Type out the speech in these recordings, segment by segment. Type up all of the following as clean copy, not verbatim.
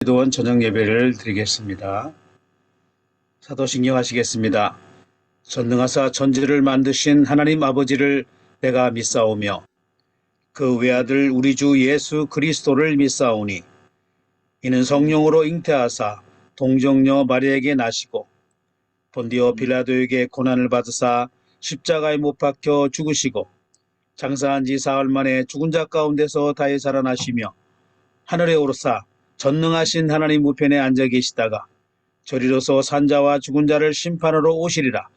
기도원 저녁 예배를 드리겠습니다. 사도신경 하시겠습니다. 전능하사 천지를 만드신 하나님 아버지를 내가 믿사오며 그 외아들 우리 주 예수 그리스도를 믿사오니 이는 성령으로 잉태하사 동정녀 마리아에게 나시고 본디오 빌라도에게 고난을 받으사 십자가에 못 박혀 죽으시고 장사한 지 사흘 만에 죽은 자 가운데서 다시 살아나시며 하늘에 오르사 전능하신 하나님 우편에 앉아 계시다가 저리로서 산자와 죽은 자를 심판하러 오시리라.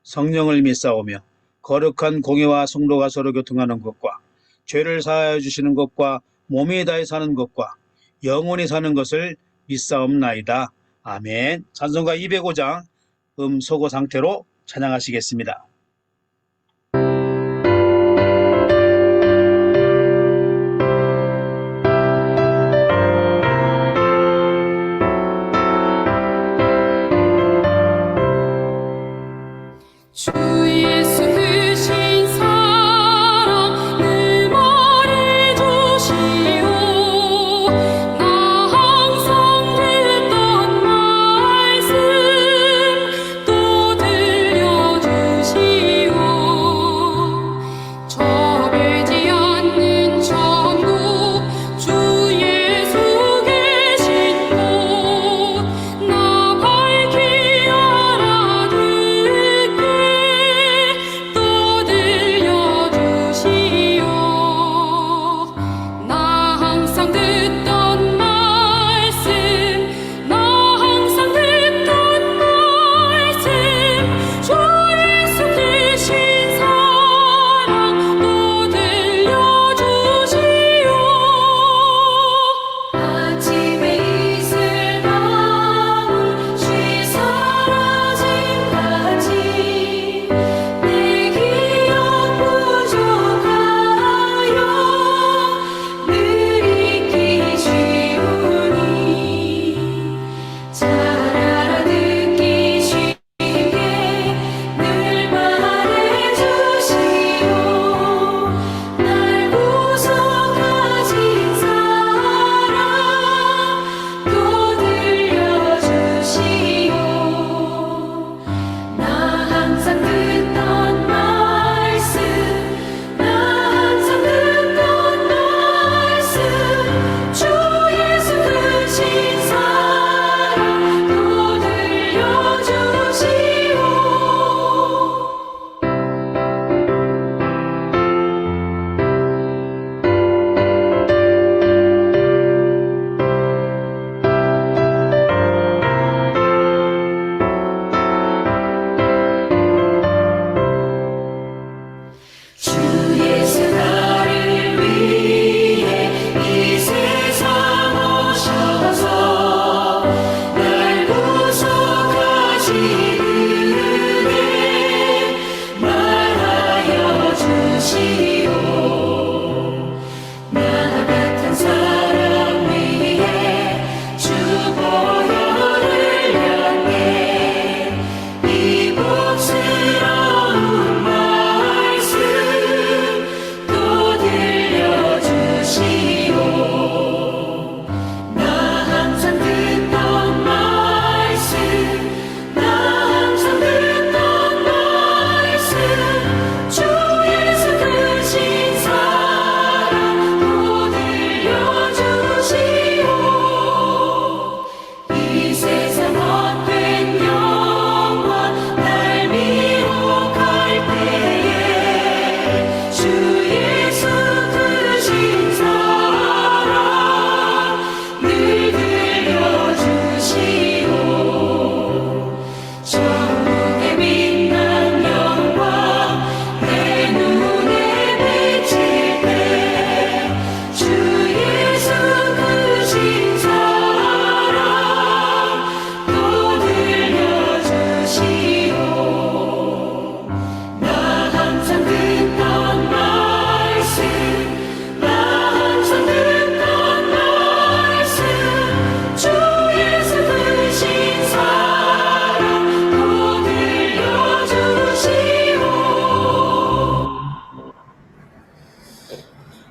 성령을 믿사오며 거룩한 공예와 성도가 서로 교통하는 것과 죄를 사하여 주시는 것과 몸이 다해 사는 것과 영원히 사는 것을 믿사옵나이다. 아멘. 찬송가 205장 소고 상태로 찬양하시겠습니다.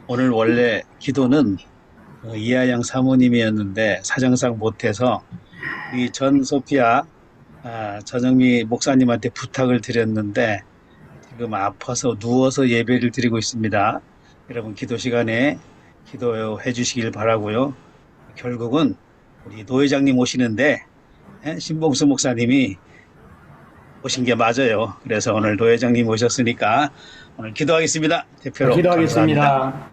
오늘 원래 기도는 이하영 사모님이었는데 사정상 못해서 이 전 소피아 전영미 목사님한테 부탁을 드렸는데 지금 아파서 누워서 예배를 드리고 있습니다. 여러분 기도 시간에 기도해 주시길 바라고요. 결국은 우리 노 회장님 오시는데 신봉수 목사님이 오신 게 맞아요. 그래서 오늘 노 회장님 오셨으니까 오늘 기도하겠습니다. 대표로 감사합니다. 기도하겠습니다.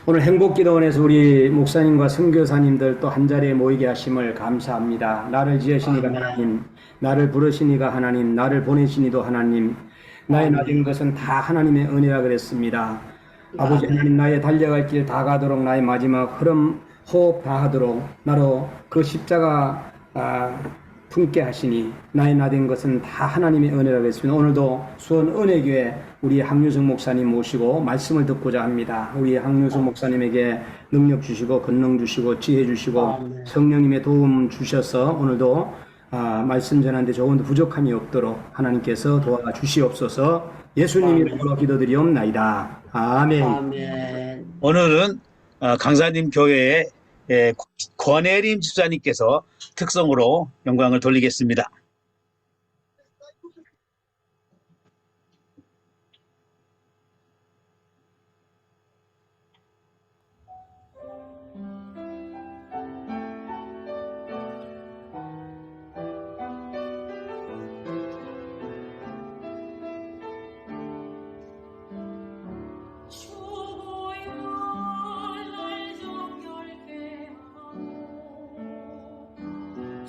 오늘 행복기도원에서 우리 목사님과 선교사님들 또 한자리에 모이게 하심을 감사합니다. 나를 지으시니가 하나님, 나를 부르시니가 하나님, 나를 보내시니도 하나님, 나의 나된 것은 다 하나님의 은혜라 그랬습니다. 아버지 하나님, 나의 달려갈 길 다 가도록, 나의 마지막 흐름 호흡 다 하도록 나로 그 십자가 품게 하시니 나의 나된 것은 다 하나님의 은혜라고 했습니다. 오늘도 수원 은혜교회 우리 항유성 목사님 모시고 말씀을 듣고자 합니다. 우리 항유성 목사님에게 능력 주시고 권능 주시고 지혜 주시고 성령님의 도움 주셔서 오늘도 말씀 전하는데 조금도 부족함이 없도록 하나님께서 도와주시옵소서. 예수님 이름으로 기도드리옵나이다. 아멘. 아멘. 오늘은 강사님 교회의 권혜림 집사님께서 특성으로 영광을 돌리겠습니다.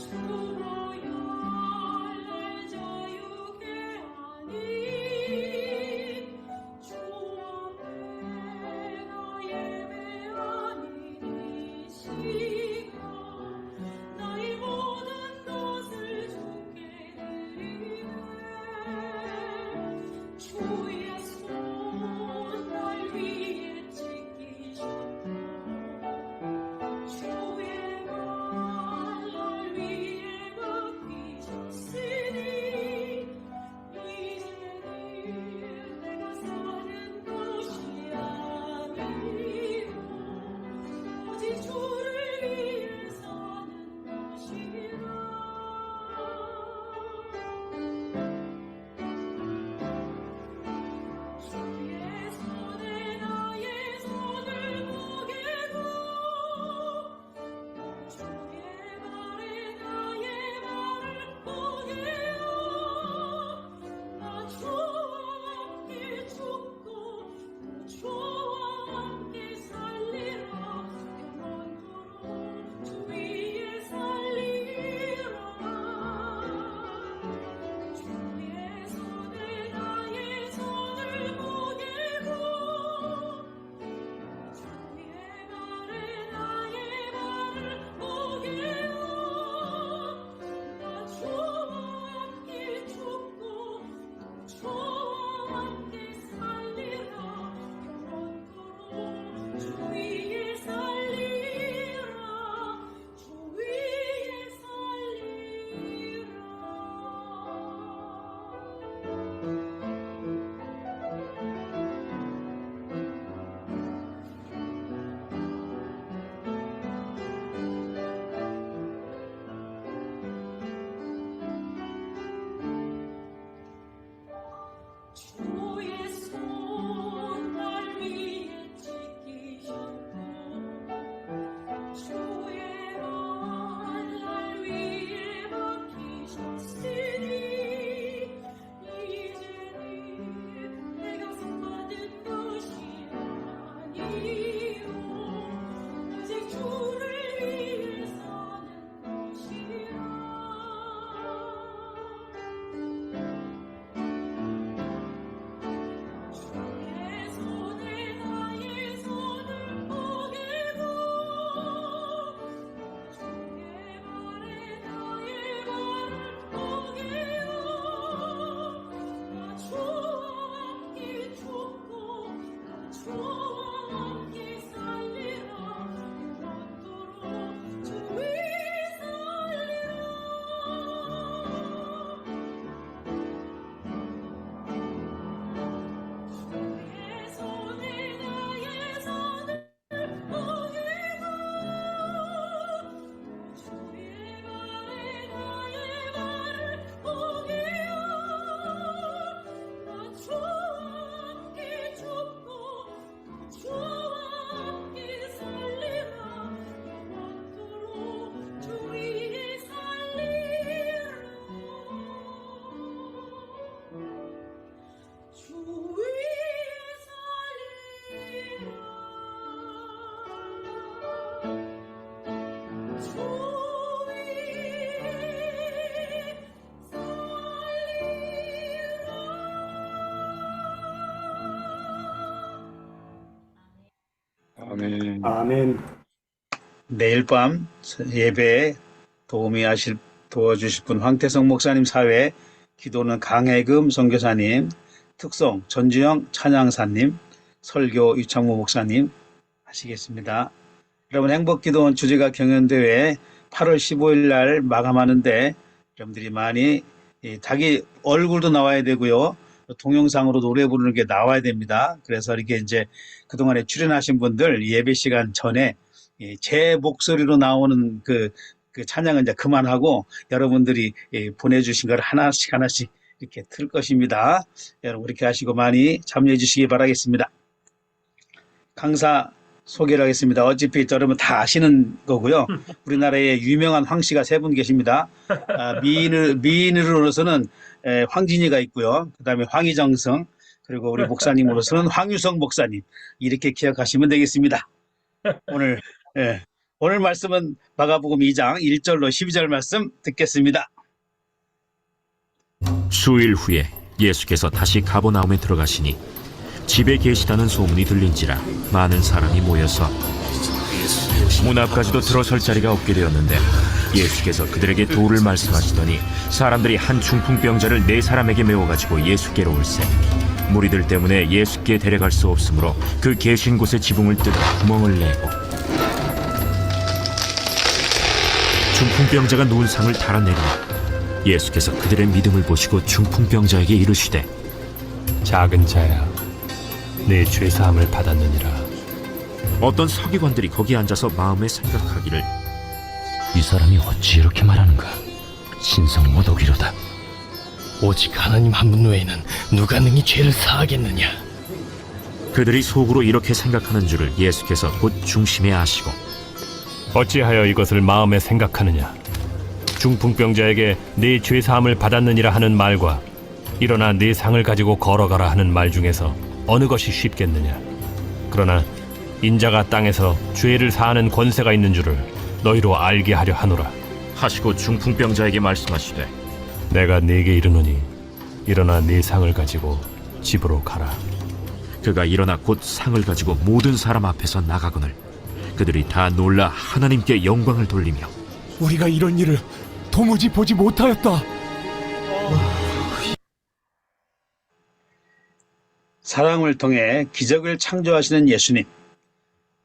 주여 아멘. 아멘. 내일 밤 예배에 도와주실 분 황태성 목사님 사회, 기도는 강혜금 선교사님, 특송 전주영 찬양사님, 설교 유창모 목사님 하시겠습니다. 여러분 행복기도원 주제가 경연대회 8월 15일 날 마감하는데 여러분들이 많이 자기 얼굴도 나와야 되고요. 동영상으로 노래 부르는 게 나와야 됩니다. 그래서 이렇게 이제 그동안에 출연하신 분들 예배 시간 전에 제 목소리로 나오는 그 찬양은 이제 그만하고 여러분들이 보내주신 걸 하나씩 이렇게 틀 것입니다. 여러분 그렇게 하시고 많이 참여해 주시기 바라겠습니다. 강사 소개를 하겠습니다. 어차피 여러분 다 아시는 거고요. 우리나라에 유명한 황씨가 세 분 계십니다. 미인으로서는 황진이가 있고요. 그 다음에 황희정성, 그리고 우리 목사님으로서는 황유성 목사님, 이렇게 기억하시면 되겠습니다. 오늘 말씀은 마가복음 2장 1절로 12절 말씀 듣겠습니다. 수일 후에 예수께서 다시 가버나움에 들어가시니 집에 계시다는 소문이 들린지라 많은 사람이 모여서 문 앞까지도 들어설 자리가 없게 되었는데 예수께서 그들에게 도를 말씀하시더니 사람들이 한 중풍병자를 4사람에게 메워가지고 예수께로 올세 무리들 때문에 예수께 데려갈 수 없으므로 그 계신 곳에 지붕을 뜯어 구멍을 내고 중풍병자가 누운 상을 달아내리니 예수께서 그들의 믿음을 보시고 중풍병자에게 이르시되 작은 자야, 내 죄사함을 받았느니라. 어떤 서기관들이 거기 앉아서 마음에 생각하기를 이 사람이 어찌 이렇게 말하는가? 신성 모독이로다. 오직 하나님 한 분 외에는 누가 능히 죄를 사하겠느냐? 그들이 속으로 이렇게 생각하는 줄을 예수께서 곧 중심에 아시고 어찌하여 이것을 마음에 생각하느냐? 중풍병자에게 네 죄사함을 받았느니라 하는 말과 일어나 네 상을 가지고 걸어가라 하는 말 중에서 어느 것이 쉽겠느냐? 그러나 인자가 땅에서 죄를 사하는 권세가 있는 줄을 너희로 알게 하려 하노라. 하시고 중풍병자에게 말씀하시되 내가 네게 이르노니 일어나 네 상을 가지고 집으로 가라. 그가 일어나 곧 상을 가지고 모든 사람 앞에서 나가거늘 그들이 다 놀라 하나님께 영광을 돌리며 우리가 이런 일을 도무지 보지 못하였다. 사랑을 통해 기적을 창조하시는 예수님,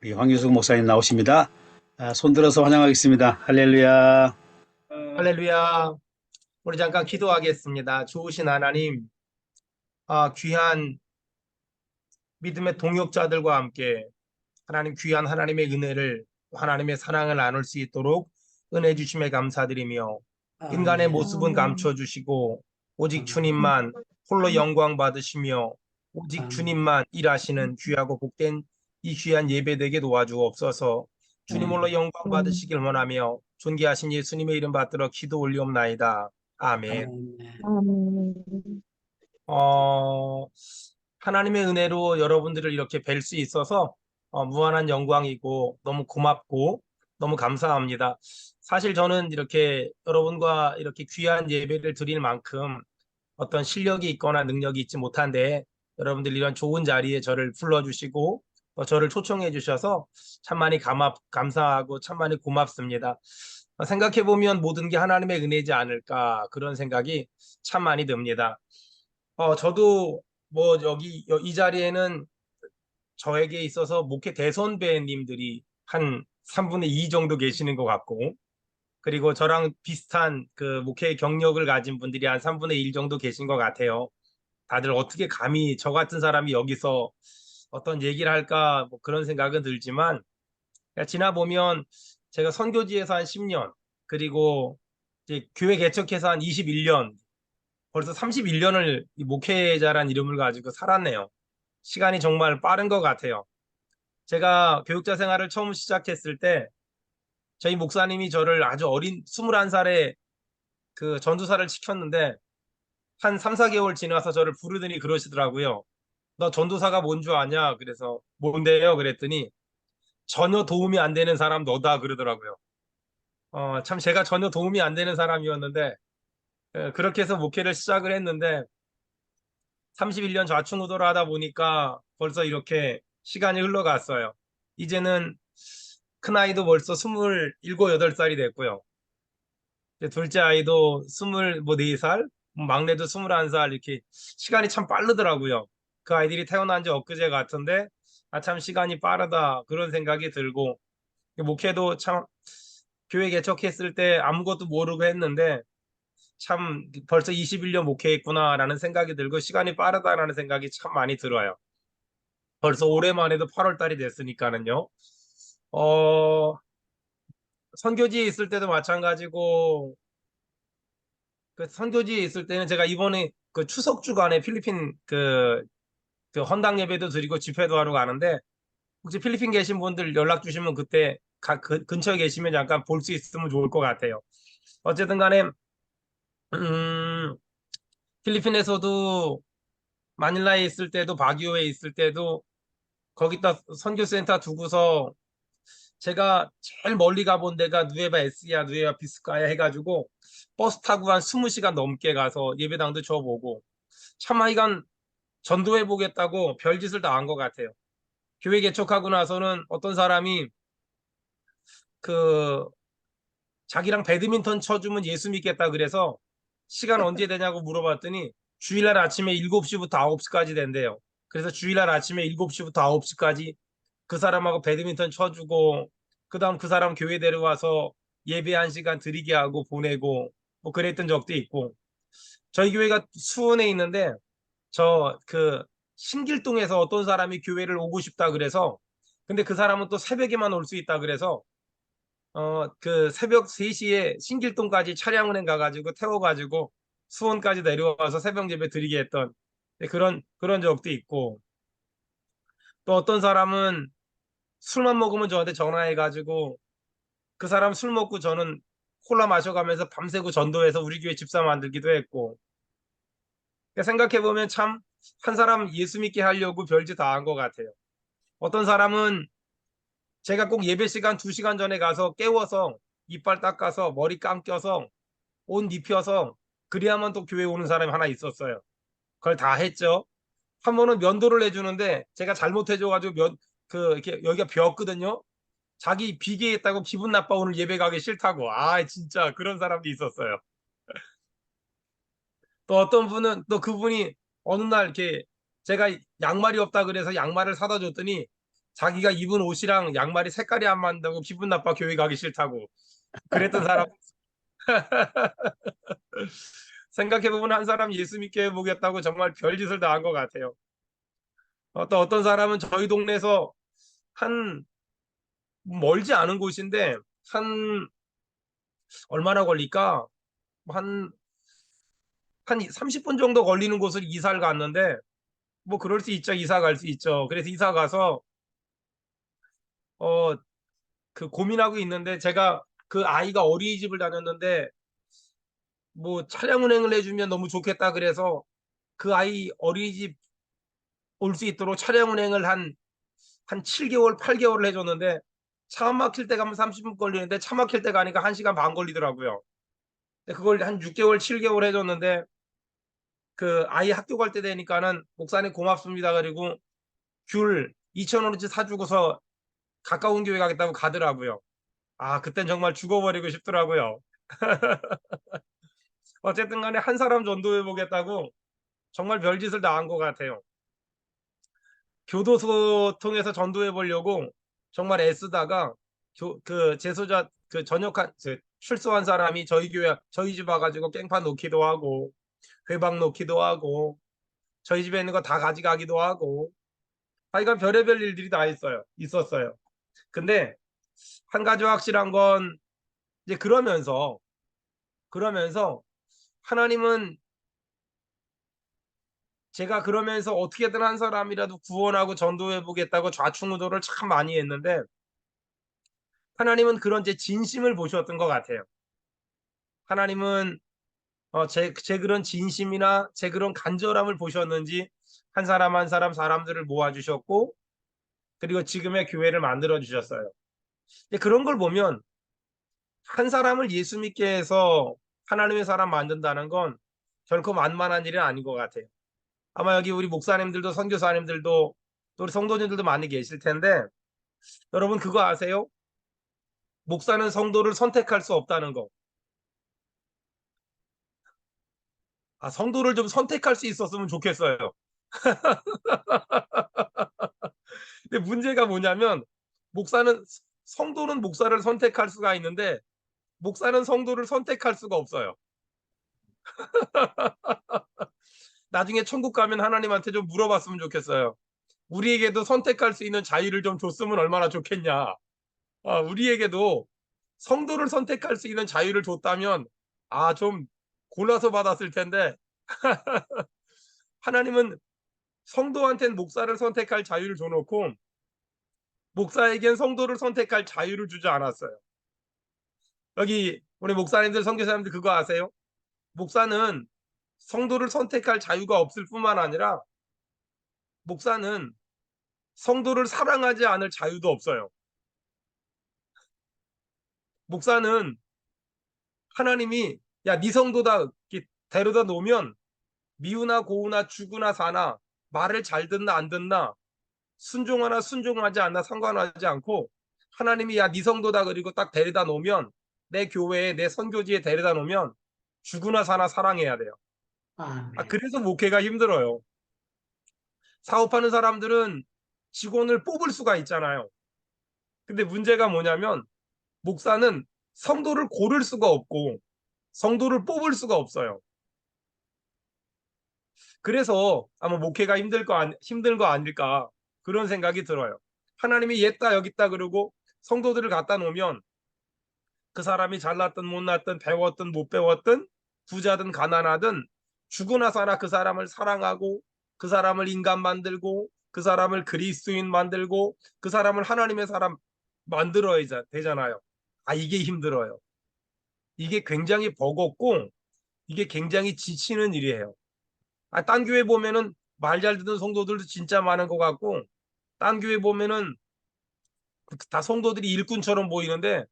우리 황유숙 목사님 나오십니다. 손들어서 환영하겠습니다. 할렐루야. 할렐루야. 우리 잠깐 기도하겠습니다. 좋으신 하나님, 귀한 믿음의 동역자들과 함께 하나님 귀한 하나님의 은혜를, 하나님의 사랑을 나눌 수 있도록 은혜 주심에 감사드리며 인간의 모습은 감춰주시고 오직 주님만 홀로 영광 받으시며 오직 주님만 일하시는 귀하고 복된 이 귀한 예배되게 도와주옵소서. 주님 홀로 영광 받으시길 원하며 존귀하신 예수님의 이름 받들어 기도 올리옵나이다. 아멘. 하나님의 은혜로 여러분들을 이렇게 뵐 수 있어서 무한한 영광이고 너무 고맙고 너무 감사합니다. 사실 저는 이렇게 여러분과 이렇게 귀한 예배를 드릴 만큼 어떤 실력이 있거나 능력이 있지 못한데 여러분들 이런 좋은 자리에 저를 불러주시고 저를 초청해 주셔서 참 많이 감사하고 참 많이 고맙습니다. 생각해보면 모든 게 하나님의 은혜지 않을까 그런 생각이 참 많이 듭니다. 저도 뭐 여기 이 자리에는 저에게 있어서 목회 대선배님들이 한 3분의 2 정도 계시는 것 같고 그리고 저랑 비슷한 그 목회 경력을 가진 분들이 한 3분의 1 정도 계신 것 같아요. 다들 어떻게 감히 저 같은 사람이 여기서 어떤 얘기를 할까 뭐 그런 생각은 들지만 지나보면 제가 선교지에서 한 10년 그리고 이제 교회 개척해서 한 21년 벌써 31년을 목회자란 이름을 가지고 살았네요. 시간이 정말 빠른 것 같아요. 제가 교육자 생활을 처음 시작했을 때 저희 목사님이 저를 아주 어린 21살에 그 전도사를 시켰는데 한 3, 4개월 지나서 저를 부르더니 그러시더라고요. 너 전도사가 뭔 줄 아냐? 그래서 뭔데요? 그랬더니 전혀 도움이 안 되는 사람 너다 그러더라고요. 참 제가 전혀 도움이 안 되는 사람이었는데 그렇게 해서 목회를 시작을 했는데 31년 좌충우돌을 하다 보니까 벌써 이렇게 시간이 흘러갔어요. 이제는 큰 아이도 벌써 27, 8살이 됐고요. 이제 둘째 아이도 24살, 막내도 21살, 이렇게 시간이 참 빠르더라고요. 그 아이들이 태어난 지 엊그제 같은데, 아, 참 시간이 빠르다, 그런 생각이 들고, 목회도 참 교회 개척했을 때 아무것도 모르고 했는데, 참 벌써 21년 목회했구나라는 생각이 들고, 시간이 빠르다라는 생각이 참 많이 들어요. 벌써 올해만 해도 8월 달이 됐으니까는요. 어, 선교지에 있을 때도 마찬가지고, 그 선교지에 있을 때는 제가 이번에 그 추석 주간에 필리핀 그 헌당 예배도 드리고 집회도 하러 가는데, 혹시 필리핀 계신 분들 연락 주시면 그때 근처에 계시면 잠깐 볼 수 있으면 좋을 것 같아요. 어쨌든 간에 음, 필리핀에서도 마닐라에 있을 때도 바기오에 있을 때도 거기다 선교센터 두고서 제가 제일 멀리 가본 데가 누에바 에스야, 누에바 비스카야 해가지고 버스 타고 한 20시간 넘게 가서 예배당도 줘보고, 참 하여간 전도해 보겠다고 별짓을 다 한 것 같아요. 교회 개척하고 나서는 어떤 사람이 그 자기랑 배드민턴 쳐주면 예수 믿겠다 그래서 시간 언제 되냐고 물어봤더니 주일날 아침에 7시부터 9시까지 된대요. 그래서 주일날 아침에 7시부터 9시까지 그 사람하고 배드민턴 쳐주고, 그다음 그 사람 교회 데려와서 예배 1시간 드리게 하고 보내고, 뭐 그랬던 적도 있고. 저희 교회가 수원에 있는데, 저 그 신길동에서 어떤 사람이 교회를 오고 싶다 그래서, 근데 그 사람은 또 새벽에만 올 수 있다 그래서 그 새벽 3시에 신길동까지 차량 운행 가가지고 태워가지고 수원까지 내려와서 새벽 예배 드리게 했던, 네, 그런 적도 있고, 또 어떤 사람은 술만 먹으면 저한테 전화해가지고 그 사람 술 먹고 저는 콜라 마셔가면서 밤새고 전도해서 우리 교회 집사 만들기도 했고. 생각해보면 참 한 사람 예수 믿게 하려고 별짓 다 한 것 같아요. 어떤 사람은 제가 꼭 예배 시간 2시간 전에 가서 깨워서 이빨 닦아서 머리 감겨서 옷 입혀서 그래야만 또 교회 오는 사람이 하나 있었어요. 그걸 다 했죠. 한 번은 면도를 해주는데 제가 잘못해줘가지고 이렇게 여기가 벼었거든요. 자기 비계했다고 기분 나빠 오늘 예배 가기 싫다고. 아, 진짜 그런 사람도 있었어요. 또 어떤 분은 또 그분이 어느 날 이렇게 제가 양말이 없다 그래서 양말을 사다 줬더니 자기가 입은 옷이랑 양말이 색깔이 안 맞는다고 기분 나빠 교회 가기 싫다고 그랬던 사람. 생각해보면 한 사람 예수 믿게 해보겠다고 정말 별짓을 다 한 것 같아요. 또 어떤 사람은 저희 동네에서 한 멀지 않은 곳인데 한 얼마나 걸릴까? 한 30분 정도 걸리는 곳을 이사를 갔는데, 뭐 그럴 수 있죠. 이사 갈 수 있죠. 그래서 이사 가서 어 그 고민하고 있는데, 제가 그 아이가 어린이집을 다녔는데 뭐 차량 운행을 해주면 너무 좋겠다 그래서 그 아이 어린이집 올 수 있도록 차량 운행을 한 7개월, 8개월을 해줬는데, 차 막힐 때 가면 30분 걸리는데 차 막힐 때 가니까 1시간 반 걸리더라고요. 근데 그걸 한 6개월, 7개월 해줬는데, 그 아이 학교 갈 때 되니까는 목사님 고맙습니다. 그리고 귤 2,000원어치 사주고서 가까운 교회 가겠다고 가더라고요. 아, 그땐 정말 죽어버리고 싶더라고요. 어쨌든 간에 한 사람 전도해 보겠다고 정말 별짓을 다 한 것 같아요. 교도소 통해서 전도해 보려고 정말 애쓰다가 그 재소자 그 전역한 출소한 사람이 저희 교회 저희 집 와가지고 깽판 놓기도 하고 회방 놓기도 하고 저희 집에 있는 거 다 가져가기도 하고, 하여간 별의별 일들이 다 있었어요. 근데 한 가지 확실한 건, 이제 그러면서 하나님은 제가 그러면서 어떻게든 한 사람이라도 구원하고 전도해 보겠다고 좌충우돌을 참 많이 했는데, 하나님은 그런 제 진심을 보셨던 것 같아요. 하나님은 제 그런 진심이나 제 그런 간절함을 보셨는지 한 사람 한 사람 사람들을 모아주셨고, 그리고 지금의 교회를 만들어 주셨어요. 그런 걸 보면 한 사람을 예수 믿게 해서 하나님의 사람 만든다는 건 결코 만만한 일은 아닌 것 같아요. 아마 여기 우리 목사님들도 선교사님들도 또 우리 성도님들도 많이 계실 텐데, 여러분 그거 아세요? 목사는 성도를 선택할 수 없다는 거. 성도를 좀 선택할 수 있었으면 좋겠어요. 근데 문제가 뭐냐면 성도는 목사를 선택할 수가 있는데 목사는 성도를 선택할 수가 없어요. 나중에 천국 가면 하나님한테 좀 물어봤으면 좋겠어요. 우리에게도 선택할 수 있는 자유를 좀 줬으면 얼마나 좋겠냐. 우리에게도 성도를 선택할 수 있는 자유를 줬다면 좀 골라서 받았을 텐데 하나님은 성도한테는 목사를 선택할 자유를 줘놓고 목사에겐 성도를 선택할 자유를 주지 않았어요. 여기 우리 목사님들, 선교사님들 그거 아세요? 목사는 성도를 선택할 자유가 없을 뿐만 아니라 목사는 성도를 사랑하지 않을 자유도 없어요. 목사는 하나님이 네 성도다 이렇게 데려다 놓으면 미우나 고우나 죽으나 사나 말을 잘 듣나 안 듣나 순종하나 순종하지 않나 상관하지 않고 하나님이 네 성도다 그리고 딱 데려다 놓으면 내 교회에 내 선교지에 데려다 놓으면 죽으나 사나 사랑해야 돼요. 그래서 목회가 힘들어요. 사업하는 사람들은 직원을 뽑을 수가 있잖아요. 근데 문제가 뭐냐면 목사는 성도를 고를 수가 없고 성도를 뽑을 수가 없어요. 그래서 아마 목회가 힘든 거 아닐까 그런 생각이 들어요. 하나님이 옛다 여기다 그러고 성도들을 갖다 놓으면 그 사람이 잘났든 못났든 배웠든 못 배웠든 부자든 가난하든 죽으나 사나 그 사람을 사랑하고 그 사람을 인간 만들고 그 사람을 그리스도인 만들고 그 사람을 하나님의 사람 만들어야 되잖아요. 이게 힘들어요. 이게 굉장히 버겁고 이게 굉장히 지치는 일이에요. 딴 교회 보면은 말 잘 듣는 성도들도 진짜 많은 것 같고 딴 교회 보면은 다 성도들이 일꾼처럼 보이는데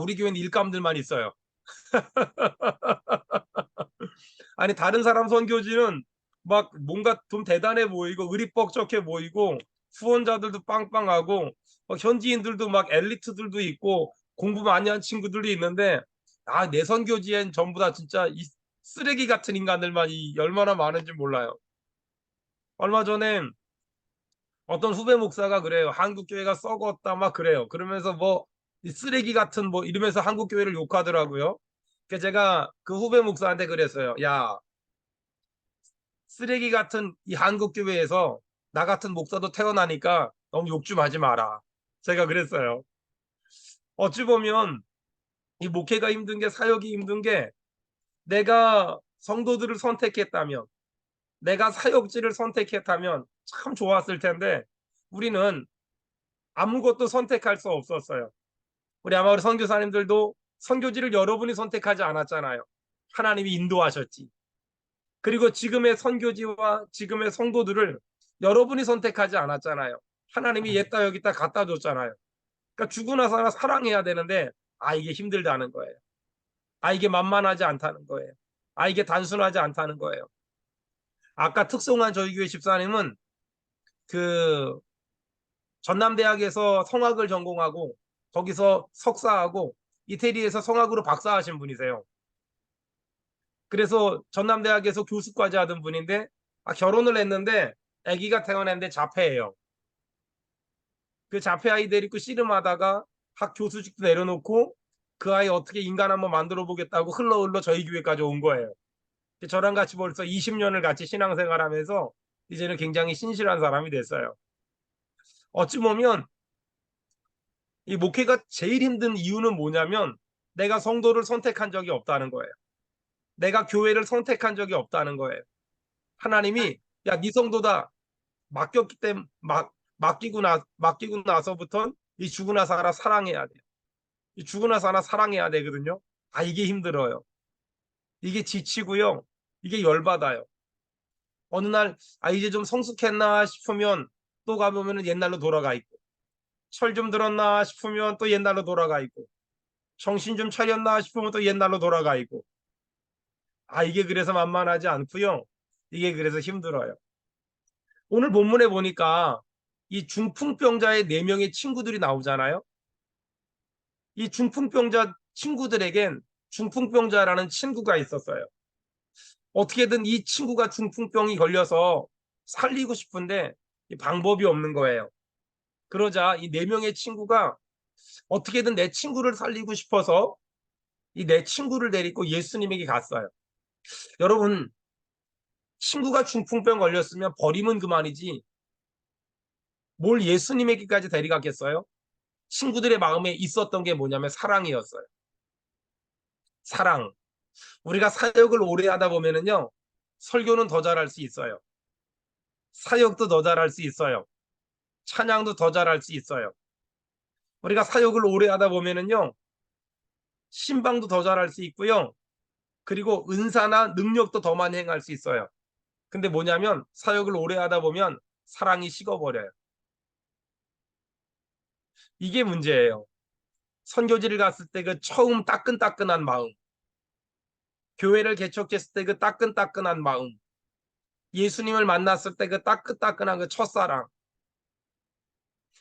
우리 교회는 일감들만 있어요. 다른 사람 선교지는 막 뭔가 좀 대단해 보이고 의리뻑적해 보이고 후원자들도 빵빵하고 현지인들도 막 엘리트들도 있고 공부 많이 한 친구들도 있는데 내 선교지엔 전부 다 진짜 이 쓰레기 같은 인간들만 얼마나 많은지 몰라요. 얼마 전에 어떤 후배 목사가 그래요. 한국 교회가 썩었다 막 그래요. 그러면서 이 쓰레기 같은 이러면서 한국 교회를 욕하더라고요. 그래서 제가 그 후배 목사한테 그랬어요. 야, 쓰레기 같은 이 한국 교회에서 나 같은 목사도 태어나니까 너무 욕 좀 하지 마라. 제가 그랬어요. 어찌 보면 이 목회가 힘든 게 사역이 힘든 게 내가 성도들을 선택했다면 내가 사역지를 선택했다면 참 좋았을 텐데 우리는 아무것도 선택할 수 없었어요. 우리 선교사님들도 선교지를 여러분이 선택하지 않았잖아요. 하나님이 인도하셨지. 그리고 지금의 선교지와 지금의 성도들을 여러분이 선택하지 않았잖아요. 하나님이 옛다 여기다 갖다 줬잖아요. 그러니까 죽으나 사나 사랑해야 되는데 이게 힘들다는 거예요. 이게 만만하지 않다는 거예요. 이게 단순하지 않다는 거예요. 아까 특송한 저희 교회 집사님은 그 전남대학에서 성악을 전공하고 거기서 석사하고 이태리에서 성악으로 박사하신 분이세요. 그래서 전남대학에서 교수까지 하던 분인데 결혼을 했는데 아기가 태어났는데 자폐예요. 그 자폐 아이 데리고 씨름하다가 학 교수직도 내려놓고 그 아이 어떻게 인간 한번 만들어 보겠다고 흘러 저희 교회까지 온 거예요. 저랑 같이 벌써 20년을 같이 신앙생활하면서 이제는 굉장히 신실한 사람이 됐어요. 어찌 보면 이 목회가 제일 힘든 이유는 뭐냐면 내가 성도를 선택한 적이 없다는 거예요. 내가 교회를 선택한 적이 없다는 거예요. 하나님이 네 성도다 맡겼기 때문에 맡기고 나서부터 이 죽으나 사나 사랑해야 돼요. 이 죽으나 사나 사랑해야 되거든요. 이게 힘들어요. 이게 지치고요. 이게 열받아요. 어느 날 이제 좀 성숙했나 싶으면 또 가보면 옛날로 돌아가 있고 철 좀 들었나 싶으면 또 옛날로 돌아가 있고 정신 좀 차렸나 싶으면 또 옛날로 돌아가 있고 이게 그래서 만만하지 않고요. 이게 그래서 힘들어요. 오늘 본문에 보니까 이 중풍병자의 4명의 친구들이 나오잖아요. 이 중풍병자 친구들에겐 중풍병자라는 친구가 있었어요. 어떻게든 이 친구가 중풍병이 걸려서 살리고 싶은데 방법이 없는 거예요. 그러자 이 4명의 친구가 어떻게든 내 친구를 살리고 싶어서 이 내 친구를 데리고 예수님에게 갔어요. 여러분, 친구가 중풍병 걸렸으면 버리면 그만이지 뭘 예수님에게까지 데려갔겠어요? 친구들의 마음에 있었던 게 뭐냐면 사랑이었어요. 사랑. 우리가 사역을 오래 하다 보면은요, 설교는 더 잘할 수 있어요. 사역도 더 잘할 수 있어요. 찬양도 더 잘할 수 있어요. 우리가 사역을 오래 하다 보면은요, 신방도 더 잘할 수 있고요. 그리고 은사나 능력도 더 많이 행할 수 있어요. 근데 뭐냐면 사역을 오래 하다 보면 사랑이 식어버려요. 이게 문제예요. 선교지를 갔을 때 그 처음 따끈따끈한 마음, 교회를 개척했을 때 그 따끈따끈한 마음, 예수님을 만났을 때 그 따끈따끈한 그 첫사랑.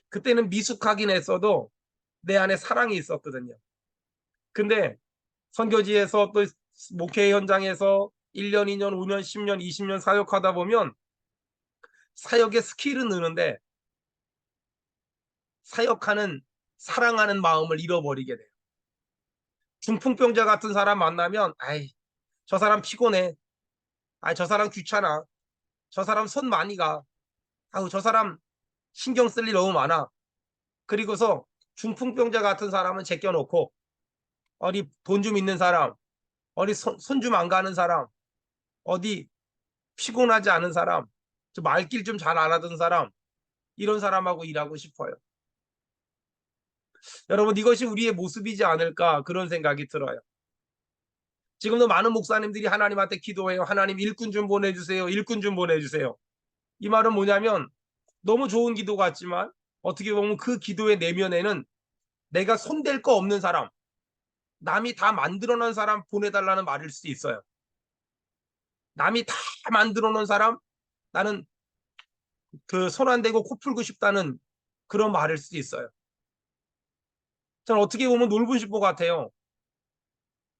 그때는 미숙하긴 했어도 내 안에 사랑이 있었거든요. 근데 선교지에서 또 목회 현장에서 1년, 2년, 5년, 10년, 20년 사역하다 보면 사역의 스킬은 느는데 사역하는, 사랑하는 마음을 잃어버리게 돼요. 중풍병자 같은 사람 만나면 아이, 저 사람 피곤해. 아이, 저 사람 귀찮아. 저 사람 손 많이 가. 아우, 저 사람 신경 쓸 일 너무 많아. 그리고서 중풍병자 같은 사람은 제껴놓고 어디 돈 좀 있는 사람, 어디 손 좀 안 가는 사람, 어디 피곤하지 않은 사람, 말길 좀 잘 알아듣는 사람, 이런 사람하고 일하고 싶어요. 여러분, 이것이 우리의 모습이지 않을까 그런 생각이 들어요. 지금도 많은 목사님들이 하나님한테 기도해요. 하나님 일꾼 좀 보내주세요. 일꾼 좀 보내주세요. 이 말은 뭐냐면 너무 좋은 기도 같지만 어떻게 보면 그 기도의 내면에는 내가 손댈 거 없는 사람, 남이 다 만들어놓은 사람 보내달라는 말일 수도 있어요. 남이 다 만들어놓은 사람, 나는 그 손 안 대고 코 풀고 싶다는 그런 말일 수도 있어요. 저는 어떻게 보면 놀분심보 같아요.